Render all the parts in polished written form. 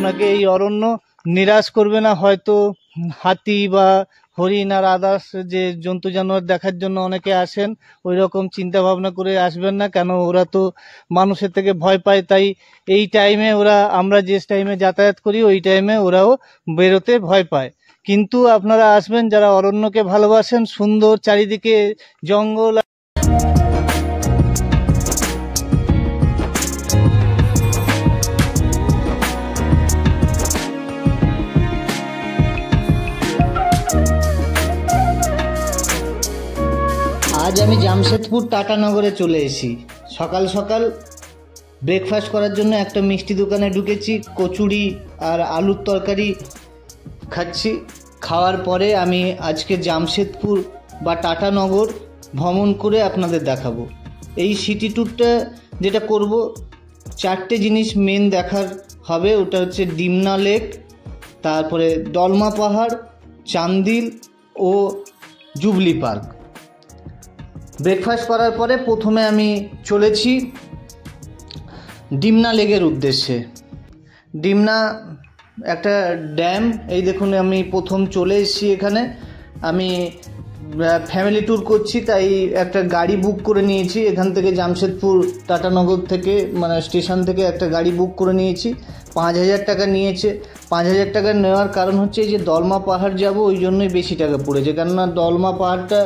আপনাকে এই অরণ্য নিরাশ করবে না। হয়তো হাতি বা হরিণ আর আদার্স যে জন্তু জানোয়ার দেখার জন্য অনেকে আসেন, ওই রকম চিন্তা ভাবনা করে আসবেন না, কেন ওরা তো মানুষের থেকে ভয় পায়। তাই এই টাইমে আমরা যে টাইমে যাতায়াত করি ওই টাইমে ওরাও বেরোতে ভয় পায়। কিন্তু আপনারা আসবেন যারা অরণ্যকে ভালোবাসেন, সুন্দর চারিদিকে জঙ্গল। আজ আমি জামশেদপুর টাটানগরে চলে এসেছি। সকাল সকাল ব্রেকফাস্ট করার জন্য একটা মিষ্টি দোকানে ঢুকেছি। কচুরি আর আলুর তরকারি খাচ্ছি। খাওয়ার পরে আমি আজকে জামশেদপুর বা টাটানগর ভ্রমণ করে আপনাদের দেখাবো। এই সিটি ট্যুরটা যেটা করব, 4টে জিনিস মেন দেখার হবে। ওটা হচ্ছে ডিমনা লেক, তারপরে দলমা পাহাড়, চান্দিল ও জুবলি পার্ক। ব্রেকফাস্ট করার পরে প্রথমে আমি চলেছি ডিমনা লেকের উদ্দেশ্যে। ডিমনা একটা ড্যাম। এই দেখুন আমি প্রথম চলে এসেছি এখানে। আমি ফ্যামিলি ট্যুর করছি, তাই একটা গাড়ি বুক করে নিয়েছি। এখান থেকে জামশেদপুর টাটানগর থেকে স্টেশন থেকে একটা গাড়ি বুক করে নিয়েছি। 5,000 টাকা নিয়েছে। 5,000 টাকা নেওয়ার কারণ হচ্ছে যে দলমা পাহাড় যাব, ওই জন্যই বেশি টাকা পড়েছে। কেননা দলমা পাহাড়টা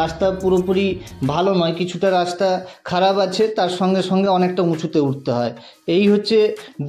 রাস্তা পুরোপুরি ভালো নয়, কিছুটা রাস্তা খারাপ আছে, তার সঙ্গে সঙ্গে অনেকটা উঁচুতে উঠতে হয়। এই হচ্ছে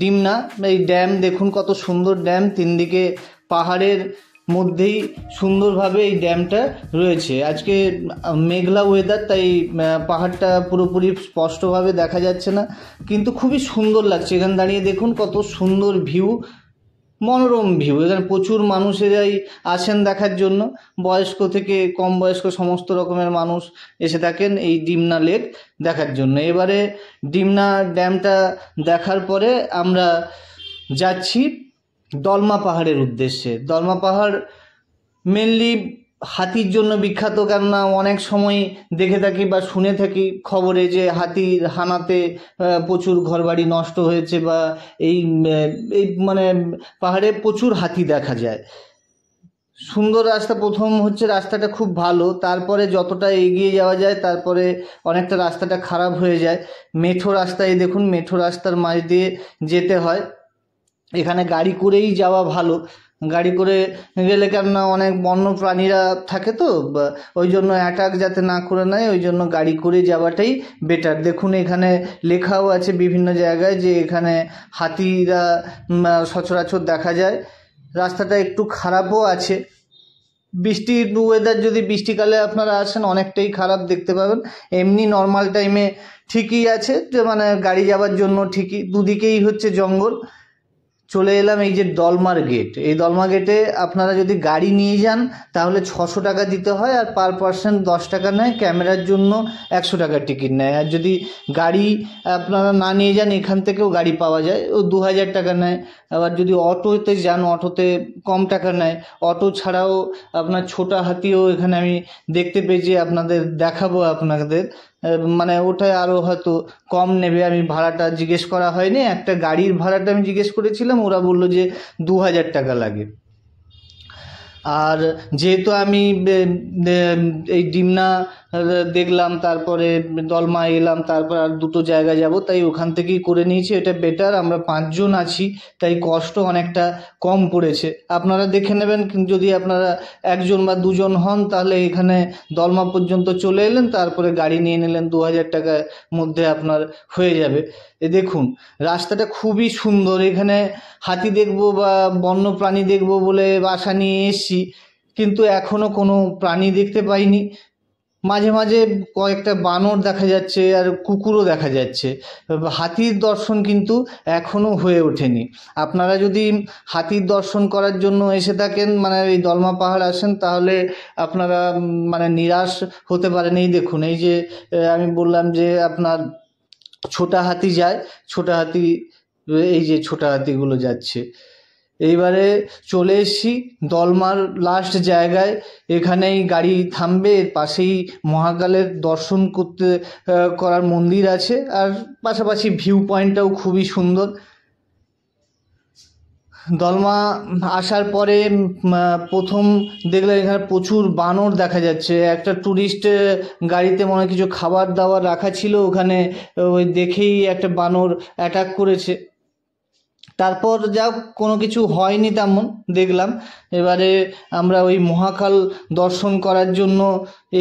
ডিমনা। এই ড্যাম দেখুন কত সুন্দর ড্যাম, 3 দিকে পাহাড়ের মধ্যেই সুন্দরভাবে এই ড্যামটা রয়েছে। আজকে মেঘলা ওয়েদার, তাই পাহাড়টা পুরোপুরি স্পষ্টভাবে দেখা যাচ্ছে না, কিন্তু খুবই সুন্দর লাগছে। এখানে দাঁড়িয়ে দেখুন কত সুন্দর ভিউ, মনোরম ভিউ। এখানে প্রচুর মানুষেরাই আসেন দেখার জন্য, বয়স্ক থেকে কম বয়স্ক সমস্ত রকমের মানুষ এসে থাকেন এই ডিমনা লেক দেখার জন্য। এবারে ডিমনা ড্যামটা দেখার পরে আমরা যাচ্ছি দলমা পাহাড়ের উদ্দেশ্যে। দলমা পাহাড় মেনলি হাতির জন্য বিখ্যাত। কেননা অনেক সময় দেখে থাকি বা শুনে থাকি খবরে যে হাতির হানাতে প্রচুর ঘরবাড়ি নষ্ট হয়েছে, বা এই পাহাড়ে প্রচুর হাতি দেখা যায়। সুন্দর রাস্তা। প্রথম হচ্ছে রাস্তাটা খুব ভালো, তারপরে যতটা এগিয়ে যাওয়া যায় তারপরে অনেকটা রাস্তাটা খারাপ হয়ে যায়। মেঠো রাস্তায় দেখুন, মেঠো রাস্তার মাঝ দিয়ে যেতে হয়। এখানে গাড়ি করেই যাওয়া ভালো। গাড়ি করে গেলে কেননা অনেক বন্য প্রাণীরা থাকে, তো ওই জন্য অ্যাটাক যাতে না করে নেয়, ওই জন্য গাড়ি করে যাওয়াটাই বেটার। দেখুন এখানে লেখাও আছে বিভিন্ন জায়গায় যে এখানে হাতিরা সচরাচর দেখা যায়। রাস্তাটা একটু খারাপও আছে। বৃষ্টির ওয়েদার, যদি বৃষ্টিকালে আপনারা আসেন অনেকটাই খারাপ দেখতে পাবেন। এমনি নর্মাল টাইমে ঠিকই আছে, যে গাড়ি যাওয়ার জন্য ঠিকই। দুদিকেই হচ্ছে জঙ্গল। চলে এলাম এই যে দলমার গেট। এই দলমা গেটে আপনারা যদি গাড়ি নিয়ে যান তাহলে 600 টাকা দিতে হয়, আর পার পার্সন 10 টাকা নেয়। ক্যামেরার জন্য 100 টাকার টিকিট নেয়। আর যদি গাড়ি আপনারা না নিয়ে যান, এখান থেকেও গাড়ি পাওয়া যায়, ও 2,000 টাকা নেয়। আবার যদি অটোতে যান, অটোতে কম টাকা নেয়। অটো ছাড়াও আপনার ছোটা হাতিও এখানে আমি দেখতে পেয়েছি, আপনাদের দেখাবো আপনাদের। ওটায় আরও হয়তো কম নেবে। আমি ভাড়াটা জিজ্ঞেস করা হয়নি, একটা গাড়ির ভাড়াটা আমি জিজ্ঞেস করেছিলাম, ওরা বললো যে 2,000 টাকা লাগে। আর যেহেতু আমি এই ডিমনা দেখলাম, তারপরে দলমা এলাম, তারপর আর দুটো জায়গা যাব, তাই ওখান থেকেই করে নিয়েছি। এটা বেটার। আমরা 5 জন আছি, তাই কষ্ট অনেকটা কম পড়েছে। আপনারা দেখে নেবেন, যদি আপনারা 1 জন বা 2 জন হন তাহলে এখানে দলমা পর্যন্ত চলে এলেন, তারপরে গাড়ি নিয়ে নিলেন, 2,000 টাকার মধ্যে আপনার হয়ে যাবে। দেখুন রাস্তাটা খুবই সুন্দর। এখানে হাতি দেখবো বা বন্য প্রাণী দেখবো বলে আশা নিয়ে এসেছি, কিন্তু এখনও কোনো প্রাণী দেখতে পাইনি। মাঝে মাঝে কয়েকটা বানর দেখা যাচ্ছে, আর কুকুরও দেখা যাচ্ছে। হাতির দর্শন কিন্তু এখনও হয়ে ওঠেনি। আপনারা যদি হাতির দর্শন করার জন্য এসে থাকেন, এই দলমা পাহাড় আসেন, তাহলে আপনারা নিরাশ হতে পারেন। এই দেখুন, এই যে আমি বললাম যে আপনার ছোটা হাতি যায়, ছোটা হাতি, এই যে ছোটা হাতিগুলো যাচ্ছে। এইবারে চলে এসেছি দলমার লাস্ট জায়গায়। এখানেই গাড়ি থামবে, এর পাশেই মহাকালের দর্শন করার মন্দির আছে, আর পাশাপাশি ভিউ পয়েন্টটাও খুবই সুন্দর। দলমা আসার পরে প্রথম দেখলাম এখানে প্রচুর বানর দেখা যাচ্ছে। একটা ট্যুরিস্ট গাড়িতে মনে হয় কিছু খাবার দাবার রাখা ছিল, ওখানে ওই দেখেই একটা বানর অ্যাটাক করেছে। তারপর যা কোনো কিছু হয়নি তেমন দেখলাম। এবারে আমরা ওই মহাকাল দর্শন করার জন্য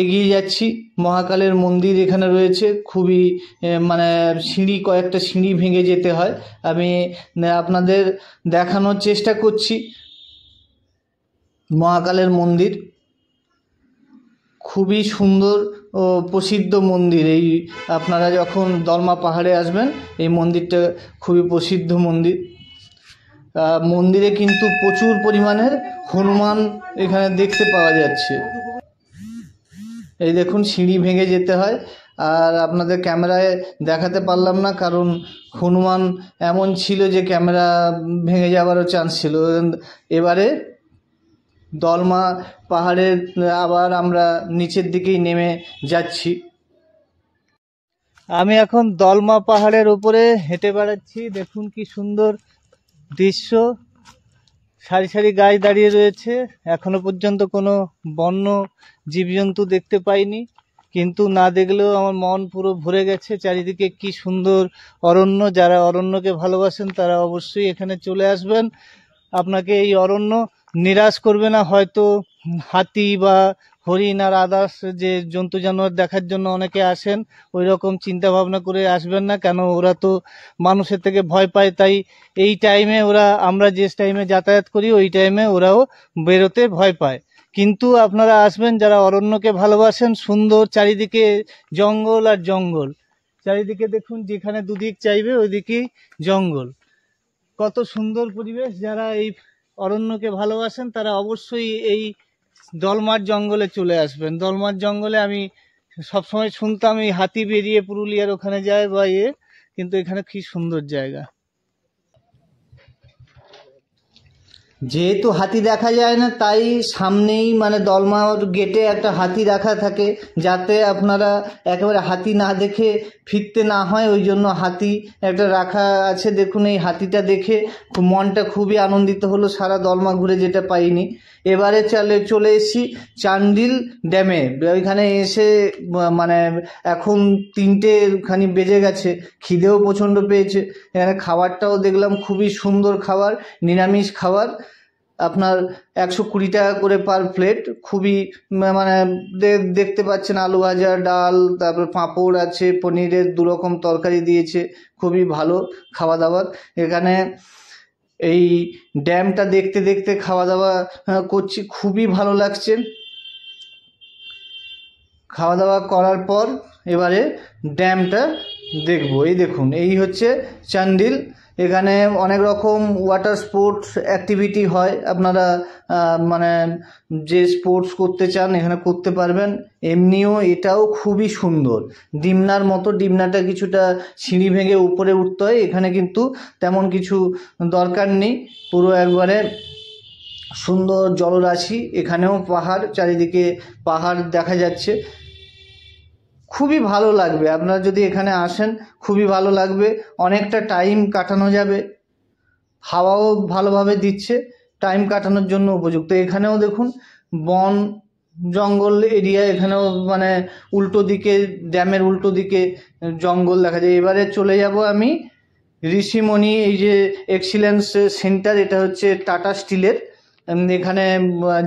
এগিয়ে যাচ্ছি। মহাকালের মন্দির এখানে রয়েছে, খুবই মানে কয়েকটা সিঁড়ি ভেঙে যেতে হয়। আমি আপনাদের দেখানোর চেষ্টা করছি। মহাকালের মন্দির খুবই সুন্দর ও প্রসিদ্ধ মন্দির। এই আপনারা যখন দলমা পাহাড়ে আসবেন, এই মন্দিরটা খুবই প্রসিদ্ধ মন্দির। মন্দিরে কিন্তু প্রচুর পরিমাণের হনুমান এখানে দেখতে পাওয়া যাচ্ছে। এই দেখুন, সিঁড়ি ভেঙে যেতে হয়। আর আপনাদের ক্যামেরায় দেখাতে পারলাম না, কারণ হনুমান এমন ছিল যে ক্যামেরা ভেঙে যাওয়ারও চান্স ছিল। এবারে দলমা পাহাড়ের আবার আমরা নিচের দিকেই নেমে যাচ্ছি। আমি এখন দলমা পাহাড়ের উপরে হেঁটে বেড়াচ্ছি। দেখুন কি সুন্দর দৃশ্য, সারি সারি গাছ দাঁড়িয়ে রয়েছে। এখনো পর্যন্ত কোনো বন্য জীবজন্তু দেখতে পাইনি, কিন্তু না দেখলেও আমার মন পুরো ভরে গেছে। চারিদিকে কি সুন্দর অরণ্য। যারা অরণ্যকে ভালোবাসেন তারা অবশ্যই এখানে চলে আসবেন। আপনাকে এই অরণ্য নিরাশ করবে না। হয়তো হাতি বা হরিণ আর আদার্স যে জন্তু জানোয়ার দেখার জন্য অনেকে আসেন, ওই রকম চিন্তা ভাবনা করে আসবেন না, কেন ওরা তো মানুষের থেকে ভয় পায়। তাই এই টাইমে আমরা যে টাইমে যাতায়াত করি ওই টাইমে ওরাও বেরোতে ভয় পায়। কিন্তু আপনারা আসবেন যারা অরণ্যকে ভালোবাসেন। সুন্দর চারিদিকে জঙ্গল আর জঙ্গল, চারিদিকে দেখুন, যেখানে দুদিক চাইবে ওইদিকেই জঙ্গল। কত সুন্দর পরিবেশ। যারা এই অরণ্যকে ভালোবাসেন তারা অবশ্যই এই দলমার জঙ্গলে চলে আসবেন। দলমার জঙ্গলে আমি সবসময় শুনতাম এই হাতি বেরিয়ে পুরুলিয়ার ওখানে যায় বা কিন্তু এখানে কি সুন্দর জায়গা। যেহেতু হাতি দেখা যায় না, তাই সামনেই মানে দলমার গেটে একটা হাতি রাখা থাকে, যাতে আপনারা একেবারে হাতি না দেখে ফিরতে না হয়, ওই জন্য হাতি একটা রাখা আছে। দেখুন, এই হাতিটা দেখে মনটা খুবই আনন্দিত হলো, সারা দলমা ঘুরে যেটা পাইনি। এবারে চলে এসেছি চান্ডিল ড্যামে। ওইখানে এসে মানে এখন 3টেখানি বেজে গেছে, খিদেও প্রচণ্ড পেয়েছে। এখানে খাবারটাও দেখলাম খুবই সুন্দর খাবার, নিরামিষ খাবার। আপনার 120 টাকা করে পার প্লেট। খুবই মানে দেখতে পাচ্ছেন, আলু ভাজা, ডাল, তারপর পাঁপড় আছে, পনিরের 2 রকম তরকারি দিয়েছে। খুবই ভালো খাওয়া দাওয়া। এখানে এই ড্যামটা দেখতে দেখতে খাওয়া দাওয়া করছি, খুবই ভালো লাগছে। খাওয়া দাওয়া করার পর এবারে ড্যামটা দেখব। এই দেখুন, এই হচ্ছে চান্ডিল। এখানে অনেক রকম ওয়াটার স্পোর্টস অ্যাক্টিভিটি হয়। আপনারা মানে যে স্পোর্টস করতে চান এখানে করতে পারবেন। এমনিও এটাও খুবই সুন্দর, ডিমনার মতো। ডিমনাটা কিছুটা সিঁড়ি ভেঙে উপরে উঠতে হয়, এখানে কিন্তু তেমন কিছু দরকার নেই। পুরো একবারে সুন্দর জলরাশি। এখানেও পাহাড়, চারিদিকে পাহাড় দেখা যাচ্ছে। খুবই ভালো লাগবে, আপনারা যদি এখানে আসেন খুবই ভালো লাগবে। অনেকটা টাইম কাটানো যাবে, হাওয়াও ভালোভাবে দিচ্ছে, টাইম কাটানোর জন্য উপযুক্ত। এখানেও দেখুন বন জঙ্গল এরিয়া, এখানেও মানে উল্টো দিকে, ড্যামের উল্টো দিকে জঙ্গল দেখা যায়। এবারে চলে যাব আমি ঋষিমণি, এই যে এক্সিলেন্স সেন্টার, এটা হচ্ছে টাটা স্টিলের। এখানে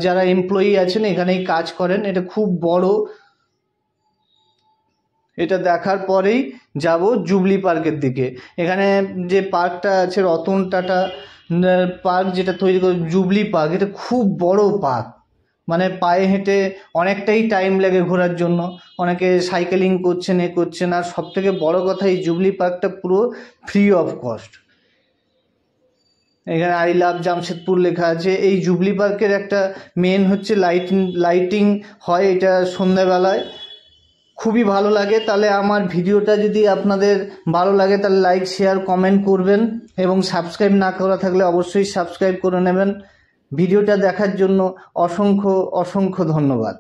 যারা এমপ্লয়ি আছেন এখানেই কাজ করেন। এটা খুব বড়। এটা দেখার পরেই যাব জুবলি পার্কের দিকে। এখানে যে পার্কটা আছে রতন টাটা পার্ক, যেটা তৈরি করে জুবলি পার্ক, এটা খুব বড় পার্ক। মানে পায়ে হেঁটে অনেকটাই টাইম লাগে ঘোরার জন্য। অনেকে সাইকেলিং করছেন, করছেন। আর সবথেকে বড় কথা, এই জুবলি পার্কটা পুরো ফ্রি অফ কস্ট। এখানে আই লাভ জামশেদপুর লেখা আছে। এই জুবলি পার্কের একটা মেন হচ্ছে লাইটিং হয়, এটা সন্ধ্যাবেলায় খুবই ভালো লাগে। তাহলে আমার ভিডিওটা যদি আপনাদের ভালো লাগে তাহলে লাইক, শেয়ার, কমেন্ট করবেন, এবং সাবস্ক্রাইব না করা থাকলে অবশ্যই সাবস্ক্রাইব করে নেবেন। ভিডিওটা দেখার জন্য অসংখ্য অসংখ্য ধন্যবাদ।